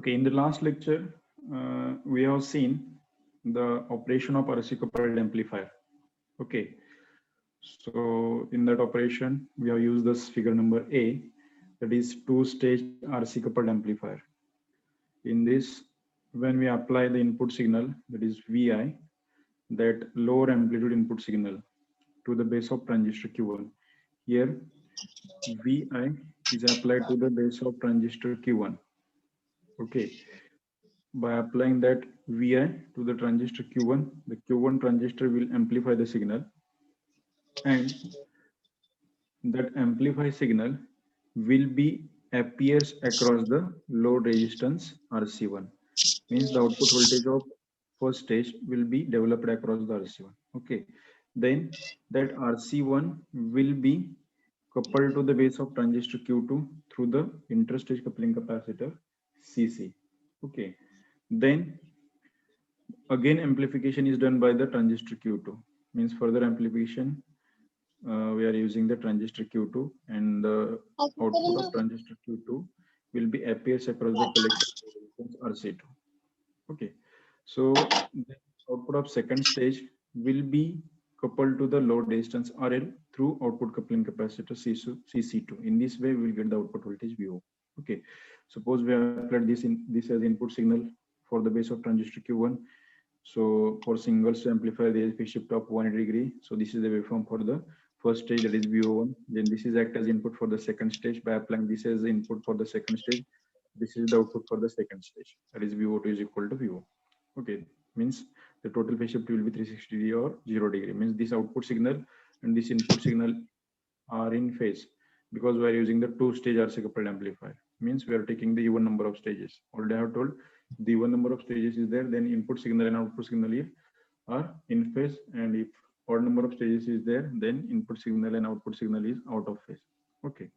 Okay, in the last lecture, we have seen the operation of RC coupled amplifier. Okay, so in that operation, we have used this figure number A, that is two-stage RC coupled amplifier. In this, when we apply the input signal, that is Vi, that lower amplitude input signal to the base of transistor Q1. Here, Vi is applied to the base of transistor Q1. Okay, by applying that Vi to the transistor Q1, the Q1 transistor will amplify the signal, and that amplified signal will be appears across the load resistance RC1. Means the output voltage of first stage will be developed across the RC1. Okay, then that RC1 will be coupled to the base of transistor Q2 through the interstage coupling capacitor CC. Okay, then again amplification is done by the transistor Q2. Means further amplification, we are using the transistor Q2, and the output of transistor Q2 will be appears across the collector RC2. Okay, so the output of second stage will be coupled to the load resistance RL through output coupling capacitor CC2. In this way, we will get the output voltage VO. Okay, suppose we have applied this as input signal for the base of transistor Q1. So for singles amplifier, there is phase shift of 180 degree. So this is the waveform for the first stage, that is VO1. Then this is act as input for the second stage. By applying this as the input for the second stage, this is the output for the second stage, that is VO2 is equal to VO. Okay, means the total phase shift will be 360 degree or 0 degree. Means this output signal and this input signal are in phase, because we are using the two-stage RC coupled amplifier. Means we are taking the even number of stages. Already I have told the even number of stages is there, then input signal and output signal are in phase, and if odd number of stages is there, then input signal and output signal is out of phase. Okay.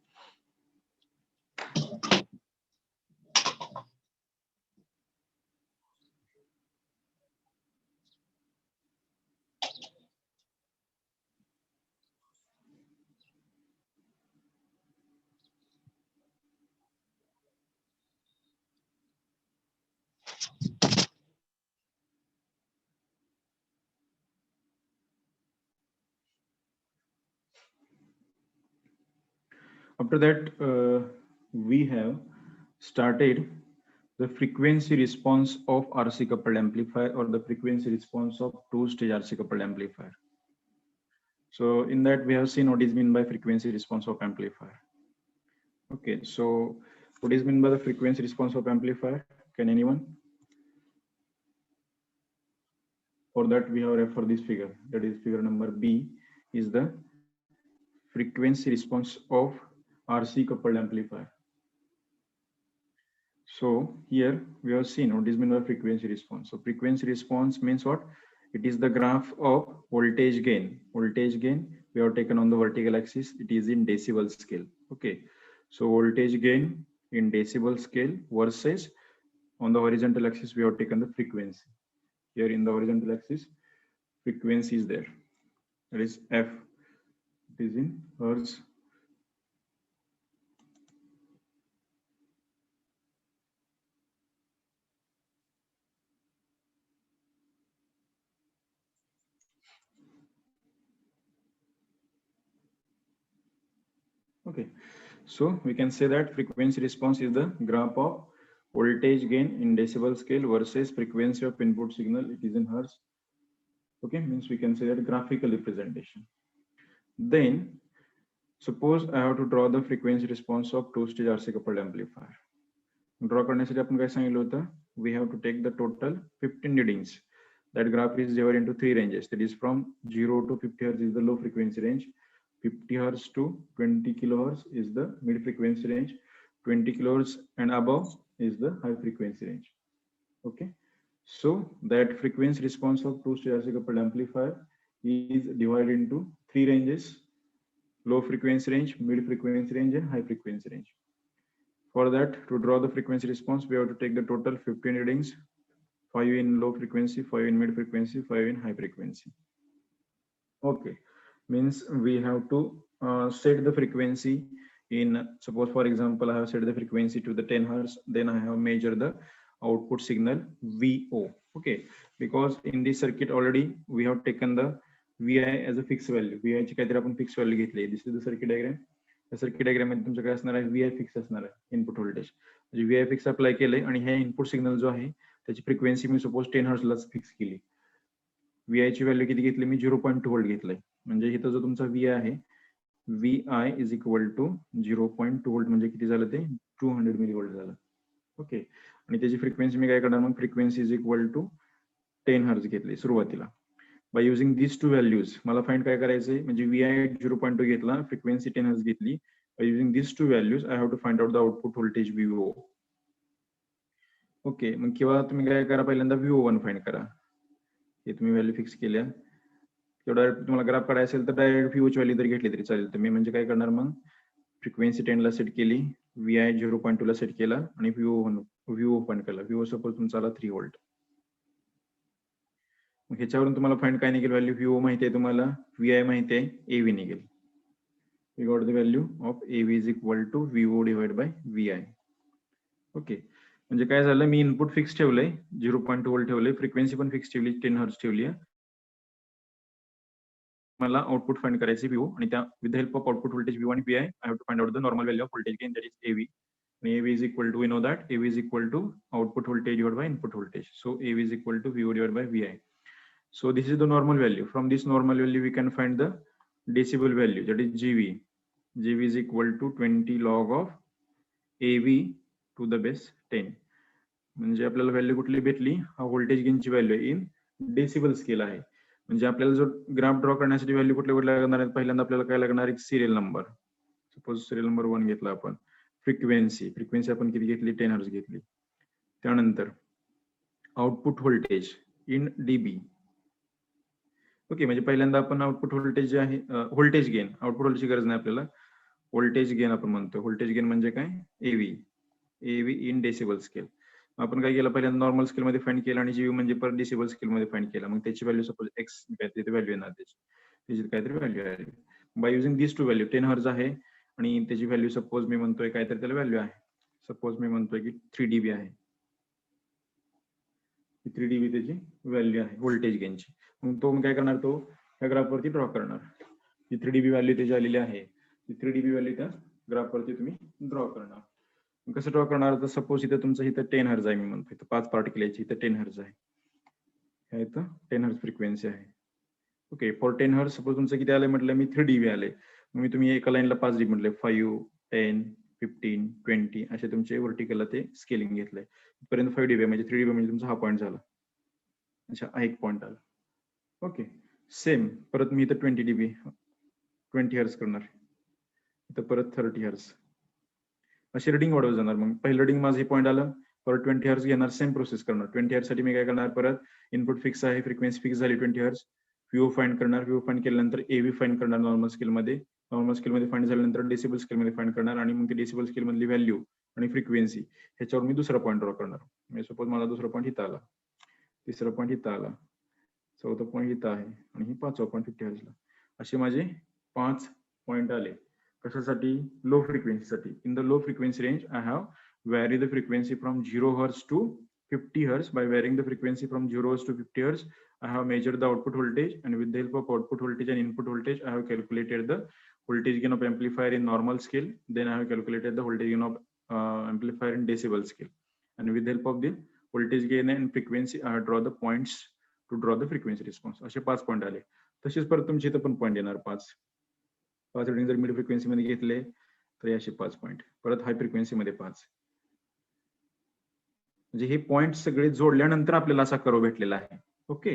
After that, we have started the frequency response of RC coupled amplifier, or the frequency response of two-stage RC coupled amplifier. So in that, we have seen what is meant by frequency response of amplifier. Okay, so what is meant by the frequency response of amplifier? Can anyone? For that, we have referred this figure, that is figure number B, is the frequency response of RC coupled amplifier. So here we have seen what is meant by frequency response. So frequency response means what? It is the graph of voltage gain. Voltage gain we have taken on the vertical axis. It is in decibel scale. Okay. So voltage gain in decibel scale versus on the horizontal axis we have taken the frequency. Here in the horizontal axis, frequency is there. That is F. It is in hertz. Okay, so we can say that frequency response is the graph of voltage gain in decibel scale versus frequency of input signal. It is in hertz. Okay, means we can say that graphical representation. Then suppose I have to draw the frequency response of two-stage RC coupled amplifier. Draw करण्यासाठी आपण काय सांगितलं होतं? We have to take the total 15 readings. That graph is divided into 3 ranges. That is from 0 to 50 hertz is the low frequency range. 50 hertz to 20 kilohertz is the mid frequency range. 20 kilohertz and above is the high frequency range. Okay, so that frequency response of two-stage RC coupled amplifier is divided into 3 ranges: low frequency range, mid frequency range, and high frequency range. For that, to draw the frequency response, we have to take the total 15 readings: 5 in low frequency, 5 in mid frequency, 5 in high frequency. Okay, means we have to set the frequency suppose for example I have set the frequency to the 10 hertz, then I have measured the output signal VO. Okay, because in this circuit already we have taken the Vi as a fixed value. Vi ची काहीतरी आपण fix value घेतली. दिस is the circuit diagram. त्या circuit diagram मध्ये तुमचं काय असणार आहे, Vi फिक्स असणार आहे इनपुट व्होल्टेज. म्हणजे Vi फिक्स अप्लाय केलंय आणि हे इनपुट सिग्नल जो आहे त्याची फ्रिक्वेन्सी मी सपोज 10 हर्ट्ज लाच फिक्स केली. Vi ची व्हॅल्यू किती घेतली मी 0.2 व्होल्ट घेतलंय. म्हणजे इथं जो तुमचा Vi आहे Vi is equal to 0.2 volt म्हणजे किती झालं ते 200 मिली व्होल्ट झालं. ओके, आणि त्याची फ्रिक्वेन्सी मी काय करणार मग frequency is equal to 10 hertz घेतली सुरुवातीला. By using this two values मला फाइंड काय करायचंय, म्हणजे Vi 0.2 घेतला, फ्रिक्वेन्सी 10 हर्ट्ज घेतली. By using this two values I have to find out the output voltage VO. Okay, मग किंवा तुम्ही काय करा, पहिल्यांदा VO1 फाइंड करा. हे तुम्ही व्हॅल्यू फिक्स केल्या, डायरेक्ट तुम्हाला ग्राफ काढायचा असेल तर डायरेक्ट VO ची व्हॅल्यू तरी घेतली तरी चालेल. तर मी म्हणजे काय करणार मग फ्रिक्वेन्सी 10 ला सेट केली, Vi 0.2 ला सेट केला आणि VO फाइंड केला. VO सपोज तुमचा आला 3 व्होल्ट. मग ह्याच्यावरून तुम्हाला फाइंड काय निघेल व्हॅल्यू, VO माहिती आहे तुम्हाला, Vi माहिती आहे, AV निघेल. We got the value of AV is equal to VO divide by Vi. Okay, म्हणजे काय झालं, मी इनपुट फिक्स ठेवलंय 0.2 व्होल्ट ठेवलंय, फ्रिक्वेन्सी पण फिक्स ठेवली 10 हर्ट्ज ठेवली आहे. मला आउटपुट फाइंड करायचे VO, आणि त्या with the help of output voltage VO आणि Vi I have to find out the normal value of voltage gain, that is AV. And AV is equal to, we know that AV is equal to output voltage divided by input voltage. So AV is equal to VO divided by Vi. So this is the normal value. From this normal value we can find the decibel value, that is GV. GV is equal to 20 log of AV to the base 10. म्हणजे आपल्याला value कुठली भेटली, हा voltage गेनची value in decibel scale आहे. म्हणजे आपल्याला जो ग्राफ ड्रॉ करण्यासाठी व्हॅल्यू कुठल्या कुठल्या लागणार आहेत, पहिल्यांदा आपल्याला काय लागणार, एक serial number. Suppose serial number 1 घेतला आपण. फ्रिक्वेन्सी आपण किती घेतली, 10 हर्ट्ज घेतली. त्यानंतर output voltage in dB. Okay, म्हणजे पहिल्यांदा आपण आउटपुट व्होल्टेज जे आहे, व्होल्टेज गेन, आउटपुट व्होल्टेजची गरज नाही आपल्याला, व्होल्टेज गेन आपण म्हणतो. व्होल्टेज गेन म्हणजे काय, AV इन डेसिबल स्केल. आपण काय केलं, पहिल्यांदा नॉर्मल स्केल मध्ये फाइंड केलं आणि GV म्हणजे पर डेसिबल स्केल मध्ये फाइंड केला. मग त्याची व्हॅल्यू सपोज X काहीतरी व्हॅल्यू येणार, त्याची काहीतरी व्हॅल्यू आहे. By using this two value, 10 hertz आहे आणि त्याची व्हॅल्यू सपोज मी म्हणतोय काहीतरी त्याला व्हॅल्यू आहे, सपोज मी म्हणतोय की 3 dB आहे. 3 dB त्याची व्हॅल्यू आहे व्होल्टेज गेनची. मग तो काय करणार, तो त्या ग्राफ वरती ड्रॉ करणार. जी 3 dB व्हॅल्यू त्याची आलेली आहे, ती 3 dB व्हॅल्यू त्या ग्राफ वरती तुम्ही ड्रॉ करणार. कसं ड्रॉ करणार, तर सपोज इथं तुमचं इथं 10 हर्ट्ज आहे, मी म्हणतो इथं 5 पार्टिकल याची, इथं 10 हर्ट्ज आहे, इथं 10 हर्ट्ज फ्रिक्वेन्सी आहे. ओके, फॉर 10 हर्ट्ज सपोज तुमचं किती आलंय म्हटलं मी 3 dB आले. मग तुम्ही एका लाईनला 5 dB म्हटले, 5, 10, 15, 20 असे तुमचे व्हर्टिकलला ते स्केलिंग घेतलंय. पर्यंत 5 dB म्हणजे 3 dB म्हणजे तुमचा हा पॉईंट झाला. अच्छा, हा एक पॉईंट आला. ओके, सेम परत मी इथं 20 dB 20 हर्ट्ज करणार, इथं परत 30 हर्ट्ज, अशी रिडिंग वाढवत जाणार. मग पहिलं रिडिंग माझं हे पॉईंट आलं, परत 20 हर्ट्ज घेणार, सेम प्रोसेस करणार. 20 हर्ट्ज साठी मी काय करणार, परत इनपुट फिक्स आहे, फ्रिक्वेन्सी फिक्स झाली 20 हर्ट्ज, VO फाइंड करणार, VO फाइंड केल्यानंतर AV फाइंड करणार नॉर्मल स्केल मध्ये फाइंड झाल्यानंतर डेसिबल स्केल मध्ये फाइंड करणार, आणि मग ते डेसिबल स्केल मधली व्हॅल्यू आणि फ्रिक्वेन्सी ह्याच्यावर मी दुसरा पॉईंट ड्रॉ करणार. म्हणजे सपोज मला दुसरा पॉईंट इथं आला, तिसरा पॉईंट इथं आला, चौथा पॉईंट इथं आहे आणि 5वा पॉईंट 50 हर्ट्जला. असे माझे 5 पॉईंट आले. कशासाठी, लो फ्रिक्वेन्सीसाठी. In the low frequency range I have vary the frequency from 0 hertz to 50 hertz. By varying the frequency from 0 hertz to 50 hertz I have measured the output voltage, and with the help of output voltage and input voltage I have calculated the voltage gain of amplifier in normal scale. Then I have calculated the voltage gain of amplifier in decibel scale, and with the help of the voltage gain and frequency I have draw the points to draw the frequency response. असे 5 point आले. तसेच परत तुमच्या इथं पण point येणार 5 reading जर mid frequency मध्ये घेतले तर असे 5 पॉईंट, परत हाय फ्रिक्वेन्सी मध्ये 5. म्हणजे हे पॉईंट सगळे जोडल्यानंतर आपल्याला असा कर्व भेटलेला आहे. Okay,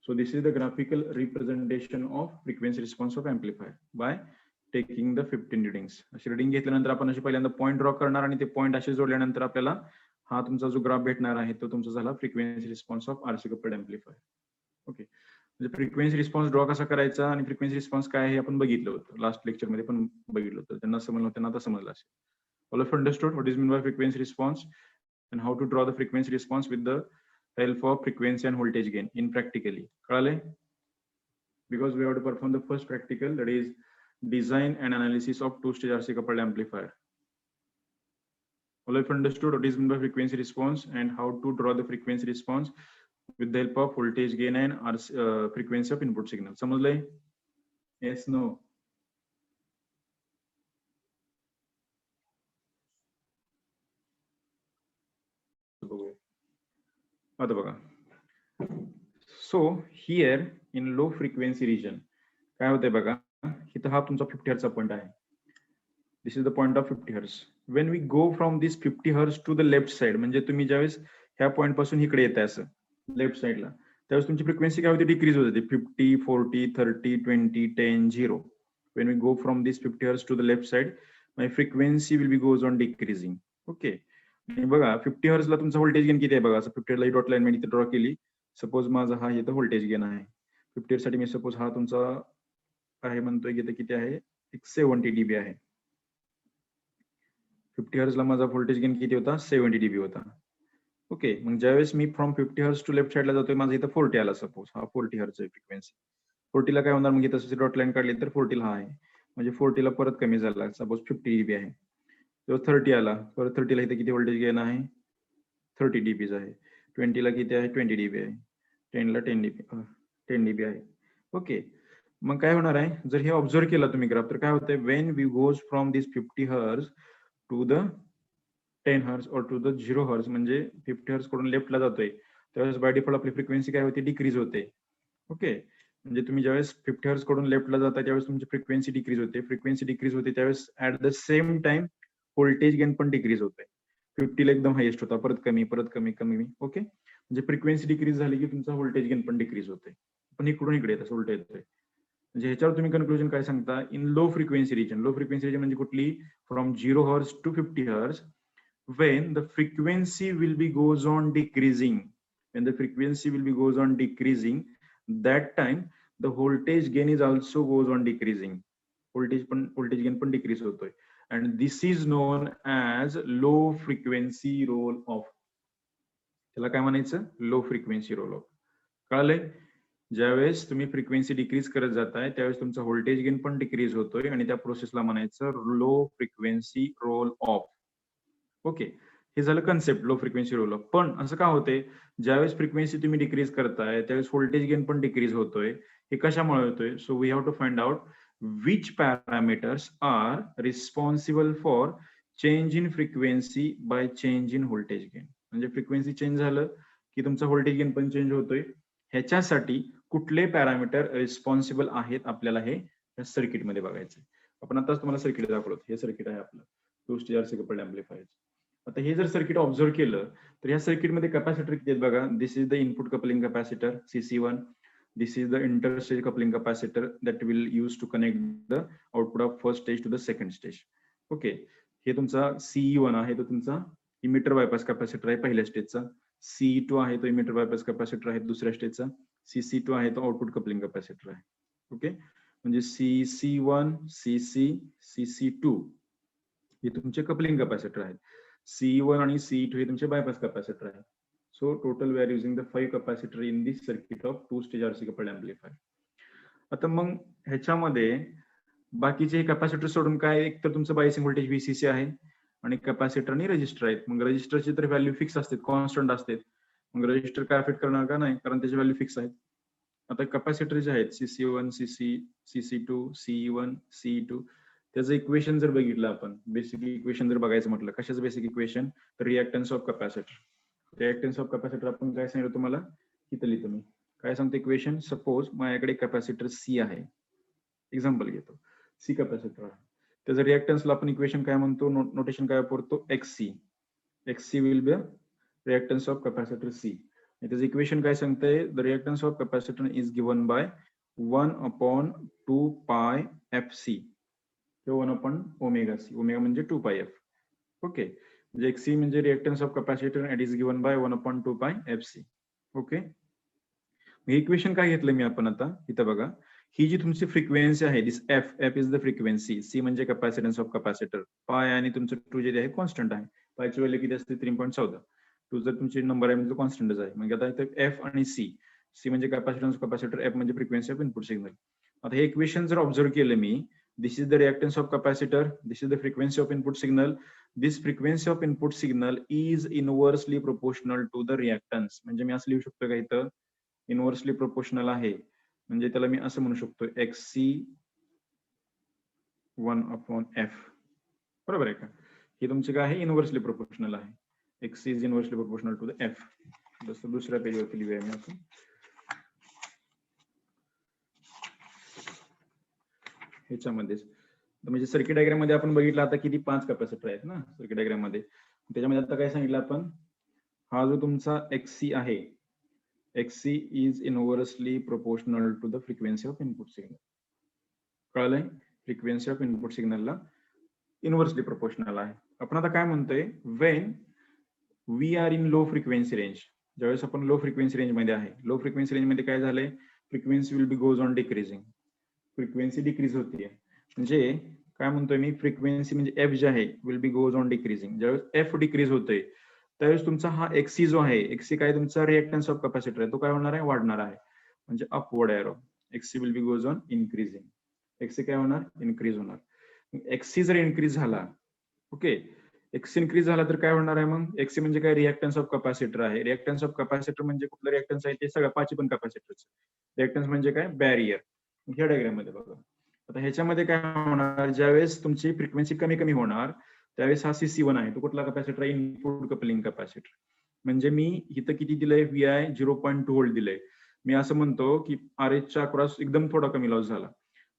so this is the graphical representation of frequency response of amplifier by taking the 15 readings. अशी रिडिंग घेतल्यानंतर आपण अशी पहिल्यांदा पॉईंट ड्रॉ करणार आणि ते पॉईंट असे जोडल्यानंतर आपल्याला हा तुमचा जो ग्राफ भेटणार आहे तो तुमचा झाला frequency response of RC coupled amplifier. Okay, म्हणजे फ्रिक्वेन्सी रिस्पॉन्स ड्रॉ कसा करायचा आणि फ्रिक्वेन्सी रिस्पॉन्स काय आहे आपण बघितलं होतं, लास्ट लेक्चर मध्ये पण बघितलं होतं. त्यांना समजलं, त्यांना आता समजलं असेल. All of understood what is mean by frequency response and how to draw the frequency response with the help of frequency and voltage gain in practically. Because we have to perform the first practical, that is design and analysis of two-stage RC coupled amplifier. All have understood what is meant by frequency response and how to draw the frequency response with the help of voltage gain and frequency of input signal. समजलंय? Yes, no? आता बघा. So here in low frequency region काय होतंय बघा, इथं हा तुमचा 50 हर्ट्झचा point आहे. This is the point of 50 hertz. When we go from this 50 hertz to the left side, म्हणजे तुम्ही ज्यावेळेस ह्या पॉइंट पासून इकडे येताय असं लेफ्ट साइडला, त्यावेळेस तुमची फ्रिक्वेन्सी काय होते, डिक्रीज होत जाते. 50, 40, 30, 20, 10, 0. When we go from this 50 hertz to the left side, my frequency will be goes on decreasing. Okay. आणि बघा 50 हर्ट्झला तुमचा व्होल्टेज गेन किती आहे बघा, असं 50 ला डॉट लाईन मी इथे ड्रॉ केली. सपोज माझा हा इथं व्होल्टेज गेन आहे 50 साठी, मी सपोज हा तुमचा आहे म्हणतोय की किती आहे, 70 dB आहे. 50 हर्ट्झला माझा व्होल्टेज गेन किती होता, 70 dB होता. ओके, मग ज्यावेळेस मी फ्रॉम 50 हर्ट्झ टू लेफ्ट साइडला जातोय, माझा इथं 40 आला, सपोज हा 40 हर्ट्झ आहे फ्रिक्वेन्सी. 40 ला काय होणार, मग तसं डॉट लाईन काढली तर 40 ला हा आहे, म्हणजे 40 ला परत कमी झाला, सपोज 50 dB आहे. तेव्हा 30 आला, परत 30 ला इथे किती व्होल्टेज गेन आहे, 30 dB आहे. 20 ला किती आहे, 20 dB आहे. 10 ला 10 dB आहे. ओके, मग काय होणार आहे, जर हे ऑब्झर्व केला तुम्ही ग्राफ, तर काय होतंय, when we goes from this 50 hertz to the 10 hertz or to the 0 hertz, म्हणजे 50 हर्ट्झ कडून लेफ्टला जातोय, त्यावेळेस बाय डिफॉल्ट आपली फ्रिक्वेन्सी काय होते, डिक्रीज होते. ओके, म्हणजे तुम्ही ज्यावेळेस 50 हर्ट्झ कडून लेफ्टला जाता त्यावेळेस तुमची फ्रिक्वेन्सी डिक्रीज होते. फ्रिक्वेन्सी डिक्रीज होते त्यावेळेस at the same time voltage gain पण डिक्रीज होते. 50 ला एकदम हायेस्ट होता, परत कमी, परत कमी, कमी. ओके, म्हणजे फ्रिक्वेन्सी डिक्रीज झाली की तुमचा व्होल्टेज गेन पण डिक्रीज होते, पण इकडून इकडे येतं उलट येतोय. म्हणजे ह्याच्यावर तुम्ही कन्क्लुजन काय सांगता, in low frequency region. Low frequency region म्हणजे कुठली, from 0 hertz to 50 hertz, when the frequency will be goes on decreasing, when the frequency will be goes on decreasing, that time the voltage gain is also goes on decreasing. voltage gain पण decrease होतोय, and this is known as low frequency roll off. त्याला काय म्हणायचं, low frequency roll of. कळालंय? ज्यावेळेस तुम्ही frequency decrease करत जाताय त्यावेळेस तुमचा व्होल्टेज गेन पण डिक्रीज होतोय, आणि त्या प्रोसेसला म्हणायचं low frequency roll off. Okay, हे झालं concept low frequency roll off. पण असं का होते, ज्यावेळेस फ्रिक्वेन्सी तुम्ही डिक्रीज करताय त्यावेळेस व्होल्टेज गेन पण डिक्रीज होतोय. हे कशामुळे होतोय, so we have to find out which parameters are responsible for change in frequency by change in voltage gain. म्हणजे फ्रिक्वेन्सी चेंज झालं की तुमचा व्होल्टेज गेन पण चेंज होतोय. ह्याच्यासाठी कुठले पॅरामीटर रिस्पॉन्सिबल आहेत आपल्याला हे या सर्किट मध्ये बघायचं. आपण आताच तुम्हाला सर्किट दाखवलं, हे सर्किट आहे आपलं two stage RC coupled amplifier. आता हे जर सर्किट ऑब्झर्व केलं तर या सर्किट मध्ये कॅपॅसिटर किती आहेत बघा. This is the input coupling capacitor CC1. This is the interstage coupling capacitor that will use to connect the output of first stage to the second stage. Okay, हे तुमचा CE1 आहे, तो तुमचा emitter bypass capacitor आहे पहिल्या स्टेजचा. CE2 आहे तो emitter bypass capacitor आहे दुसऱ्या स्टेजचा. CC2 आहे तो आउटपुट कपलिंग कॅपॅसिटर आहे. ओके, म्हणजे CC1, CC2 हे तुमचे कपलिंग कॅपॅसिटर आहेत. CE1 आणि CE2 हे तुमचे बायपास कॅपॅसिटर आहेत. So total we are using the 5 capacitor in this circuit of two stage RC coupled amplifier. आता मग ह्याच्यामध्ये बाकीचे कॅपॅसिटर सोडून काय, एक तर तुमचं बायसिंग व्होल्टेज VCC आहे आणि कॅपॅसिटर आणि रेजिस्टर आहेत. मग रेजिस्टरची तर व्हॅल्यू फिक्स असते, कॉन्स्टंट असते. मग रेजिस्टर काय अफेक्ट करणार का नाही, कारण त्याची व्हॅल्यू फिक्स आहेत. आता कॅपॅसिटर जे आहेत CC1, CC2, CE1, CE2, त्याचं इक्वेशन जर बघितलं आपण, बेसिक इक्वेशन जर बघायचं म्हटलं, कशाचं बेसिक इक्वेशन, तर reactance of capacitor. Reactance of capacitor आपण काय सांगितलं तुम्हाला, इथं लिहितो मी. काय सांगतो इक्वेशन, सपोज माझ्याकडे कॅपॅसिटर C आहे, एक्झाम्पल घेतो, C कॅपॅसिटर आहे. त्याचं रिएक्टन्सला आपण इक्वेशन काय म्हणतो, नोटेशन काय वापरतो, XC. XC will be reactance of capacitor C. त्याचं इक्वेशन काय सांगतंय, the reactance of capacitor is given by 1/2 पाय FC. 1/ωc, ओमेगा म्हणजे 2 पाय F. ओके, म्हणजे XC म्हणजे reactance of capacitor it is given by 1/2 पाय FC. ओके, हे इक्वेशन काय घेतलं मी आपण आता इथं बघा. ही जी तुमची फ्रिक्वेन्सी आहे दिस F is the frequency, C म्हणजे कॅपॅसिटन्स ऑफ कॅपॅसिटर, पाय आणि तुमचं 2 जे आहे कॉन्स्टंट आहे. पायची व्हॅल्यू किती असते 3.14. 2 जर तुमची नंबर आहे म्हणजे कॉन्स्टंटच आहे. म्हणजे आता इथं F आणि C म्हणजे कॅपॅसिटन्स ऑफ कॅपॅसिटर, F म्हणजे फ्रिक्वेन्सी ऑफ इनपुट सिग्नल. आता हे इक्वेशन जर ऑब्झर्व केलं मी, This is the reactance of capacitor. This is the frequency of input signal. This frequency of input signal is inversely proportional to the reactance. म्हणजे मी असं लिहू शकतो का इथं इनव्हर्सली प्रोपोर्शनल आहे, म्हणजे त्याला मी असं म्हणू शकतो XC 1/F. बरोबर आहे का? हे तुमचे काय आहे, इनव्हर्सली प्रोपोर्शनल आहे. XC is inversely proportional to the F. जसं दुसऱ्या पेजवरती लिहूया मी आपण. ह्याच्यामध्येच म्हणजे सर्किट डायग्राम मध्ये आपण बघितलं आता किती 5 कॅपॅसिटर आहेत ना सर्किट डायग्राम मध्ये. त्याच्यामध्ये आता काय सांगितलं आपण, हा जो तुमचा XC आहे, XC is inversely proportional to the frequency of input signal. कळलंय? फ्रिक्वेन्सी ऑफ इनपुट सिग्नलला इनव्हर्सली प्रोपोर्शनल आहे. आपण आता काय म्हणतोय, when we are in low frequency range, ज्यावेळेस आपण लो फ्रिक्वेन्सी रेंज मध्ये आहे, लो फ्रिक्वेन्सी रेंज मध्ये काय झालंय, frequency will be goes on decreasing, frequency decrease होतीये. म्हणजे काय म्हणतोय मी, फ्रिक्वेन्सी म्हणजे एफ जे आहे will be goes on decreasing. ज्यावेळेस एफ डिक्रीज होतोय त्यावेळेस तुमचा हा XC जो आहे, XC काय तुमचा रिएक्टन्स ऑफ कॅपॅसिटर आहे, तो काय होणार आहे, वाढणार आहे. म्हणजे upward arrow. XC will be goes on increasing. XC काय होणार, इन्क्रीज होणार. XC जर इन्क्रीज झाला, ओके, XC इन्क्रीज झाला तर काय होणार आहे मग, XC म्हणजे काय, रिएक्टन्स ऑफ कॅपॅसिटर आहे. रिएक्टन्स ऑफ कॅपॅसिटर म्हणजे कुठलं रिएक्टन्स आहे, ते सगळं 5 पण कॅपॅसिटरचं रिएक्टन्स म्हणजे काय, बॅरियर. ह्या डायग्राम मध्ये बघा. आता ह्याच्यामध्ये काय होणार, ज्यावेळेस तुमची फ्रिक्वेन्सी कमी कमी होणार त्यावेळेस हा CC1 आहे, तो कुठला कॅपॅसिटर आहे, इनपुट कपलिंग कॅपॅसिटर. म्हणजे मी इथं किती दिलंय, VI 0.2 व्होल्ट दिलंय. मी असं म्हणतो की RH च्या अक्रॉस एकदम थोडा कमी लॉस झाला,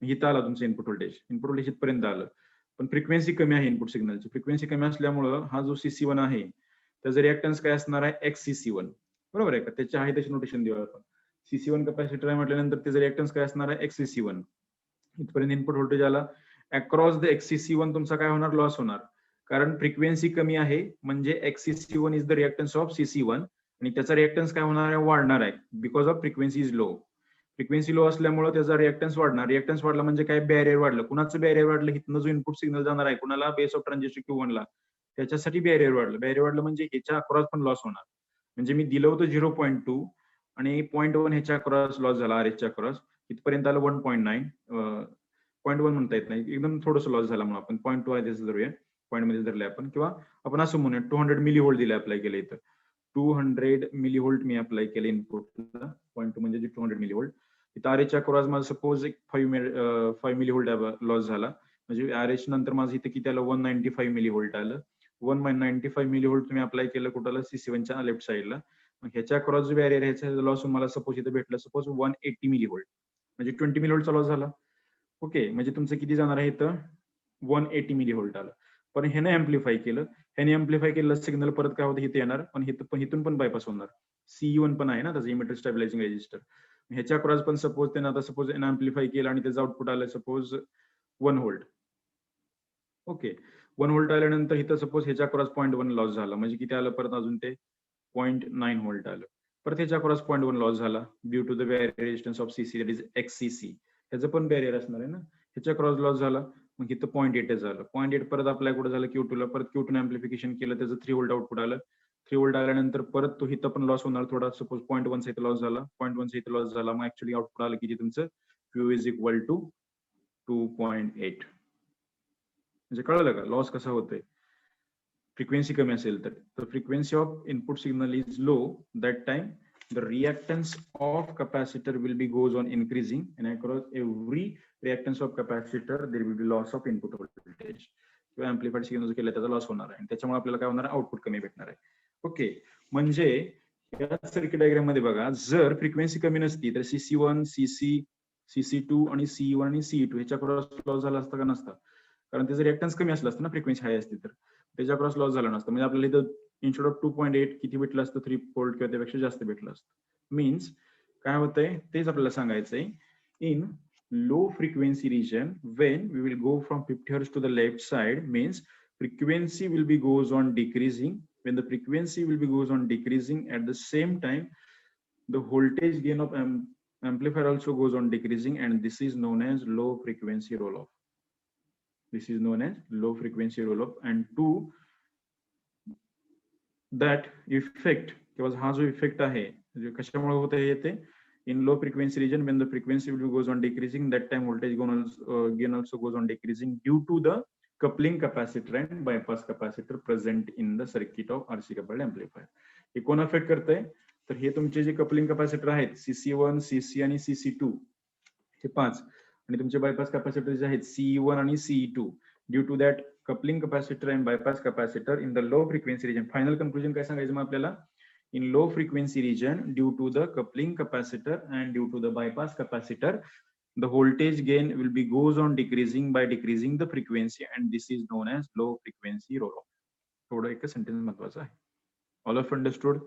इथं आला तुमचं इनपुट व्होल्टेज इथपर्यंत आलं, पण फ्रिक्वेन्सी कमी आहे इनपुट सिग्नलची. फ्रिक्वेन्सी कमी असल्यामुळं हा जो CC1 आहे त्याचं रिएक्टन्स काय असणार आहे, XCC1. बरोबर आहे का? त्याची आहे तशी नोटेशन देऊ आपण. CC1 कॅपॅसिटर आहे म्हटल्यानंतर त्याचं रिएक्टन्स काय असणार आहे, XCC1. इथपर्यंत इनपुट व्होल्टेज आला, अक्रॉस द XCC1 तुमचा काय होणार, लॉस होणार. कारण फ्रिक्वेन्सी कमी आहे म्हणजे XCC1 is the reactance of CC1 आणि त्याचा रिएक्टन्स काय होणार आहे, वाढणार आहे, because of frequency is low. Frequency low असल्यामुळे त्याचा रिएक्टन्स वाढणार. रिएक्टन्स वाढला म्हणजे काय, बॅरियर वाढलं. कुणाचं बॅरियर वाढलं, इथनं जो इनपुट सिग्नल जाणार आहे कुणाला, बेस ऑफ ट्रान्झिस्टर Q1 ला, त्याच्यासाठी बॅरियर वाढलं. बॅरियर वाढलं म्हणजे ह्याच्या अक्रॉस पण लॉस होणार. म्हणजे मी दिलं होतं 0.2 आणि 0.1 ह्याच्या अक्रॉस लॉस झाला, RH च्या अक्रॉस इथपर्यंत आलं 1.9. 0.1 म्हणता येत नाही, एकदम थोडंसं लॉस झाला म्हणून आपण 0.2 आहे त्याचं धरूया, पॉईंट मध्ये धरले आपण. किंवा आपण असं म्हणूया 200 मिली व्होल्ट दिले, अप्लाय केले इथं 200 मिली व्होल्ट मी अप्लाय केले इनपुटला. 0.2 म्हणजे 200 मिली व्होल्ट. इथं RH क्रॉस माझा सपोज एक 5 मिली व्होल्ट लॉस झाला, म्हणजे RH नंतर माझं इथं किती आलं, 195 मिली व्होल्ट आलं. 195 मिली व्होल्ट तुम्ही अप्लाय केलं कुठला, CC1 च्या लेफ्ट साईडला. मग ह्याच्या क्रॉस जो बॅरियर ह्याचा लॉस मला सपोज इथं भेटलं, सपोज 180 मिली व्होल्ट, म्हणजे 20 मिली व्होल्टचा लॉस झाला. ओके, म्हणजे तुमचं किती जाणार आहे इथं, 180 मिली व्होल्ट आलं. पण ह्याने अँप्लिफाय केलं, ह्याने अँप्लिफाय केलं सिग्नल परत काय होतं, इथे येणार, पण इथून पण बायपास होणार. CE1 पण आहे ना त्याचं इमिटर स्टॅबिलायझिंग रेजिस्टर. ह्याच्या क्रॉस पण सपोज त्यानं आता सपोज अँप्लिफाय केलं आणि त्याचं आउटपुट आलं सपोज 1 व्होल्ट. ओके, 1 व्होल्ट आल्यानंतर इथं सपोज ह्याच्या क्रॉस 0.1 लॉस झाला, म्हणजे किती आलं परत अजून ते 0.9 व्होल्ट आलं. परत ह्याच्या क्रॉस 0.1 लॉस झाला due to the barrier resistance of CC, that is XCC. ह्याचं पण बॅरियर असणार आहे ना. ह्याच्या क्रॉस लॉस झाला, मग इथं 0.8 झालं. 0.8 परत अप्लाय कुठं झालं, Q2 ला. परत Q2 अँप्लिफिकेशन केलं, त्याचं 3 व्होल्ट आउटपुट आलं. 3 व्होल्ट आल्यानंतर परत तो इथं पण लॉस होणार थोडा, सपोज 0.1 चा इथं लॉस झाला, 0.1 चा इथं लॉस झाला. मग ऍक्च्युअली आउटपुट आलं किती तुमचं, Q इज इक्वल टू 2.8. म्हणजे कळलं का लॉस कसा होतोय, फ्रिक्वेन्सी कमी असेल तर. Frequency of input signal is low, that time the reactance of capacitor will be goes on increasing, and across every reactance of capacitor there will be loss of input voltage. किंवा अँप्लिफाईड signal जो केला त्याचा loss होणार आहे, त्याच्यामुळे आपल्याला काय होणार, आउटपुट कमी भेटणार आहे. ओके, म्हणजे या सर्किट डायग्राम मध्ये बघा, जर फ्रिक्वेन्सी कमी नसती तर CC1, CC2 आणि CE1 आणि CE2 ह्याच्या क्रॉस लॉस झाला असता का नसता, कारण त्याचं रिएक्टन्स कमी असलं असतं ना, फ्रिक्वेन्सी हाय असती तर त्याच्या क्रॉस लॉस झाला नसता. म्हणजे आपल्याला इथं इन्स्टेड ऑफ 2.8 किती भेटलं असतं, 3 व्होल्ट किंवा त्यापेक्षा जास्त भेटलं असतं. मीन्स काय होतंय तेच आपल्याला सांगायचंय. In low frequency region, when we will go from 50 hertz to the left side, means frequency will be goes on decreasing. When the frequency will be goes on decreasing, at the same time the voltage gain of amplifier also goes on decreasing, and this is known as low frequency roll off. This is known as low frequency roll off. And to that effect, किंवा हा जो effect आहे कशामुळे होत आहे, In low frequency region, when the frequency goes on decreasing, that time voltage gain also goes on decreasing due to the coupling capacitor and bypass capacitor present in the circuit of RC coupled amplifier. हे कोण affect करतंय? तर हे तुमचे J coupling capacitor आहेत CC1, CC आणि CC2 हे 5 आणि तुमचे बायपास कॅपॅसिटर जे आहेत CE1 आणि CE2 due to that coupling capacitor and bypass capacitor in the low frequency region. Final conclusion काय सांगायचं मग आपल्याला? In low frequency region, due to the coupling capacitor and due to the bypass capacitor, the voltage gain will be goes on decreasing by decreasing the frequency, and this is known as low frequency roll off. थोडं एक sentence महत्वाचं आहे. All of understood?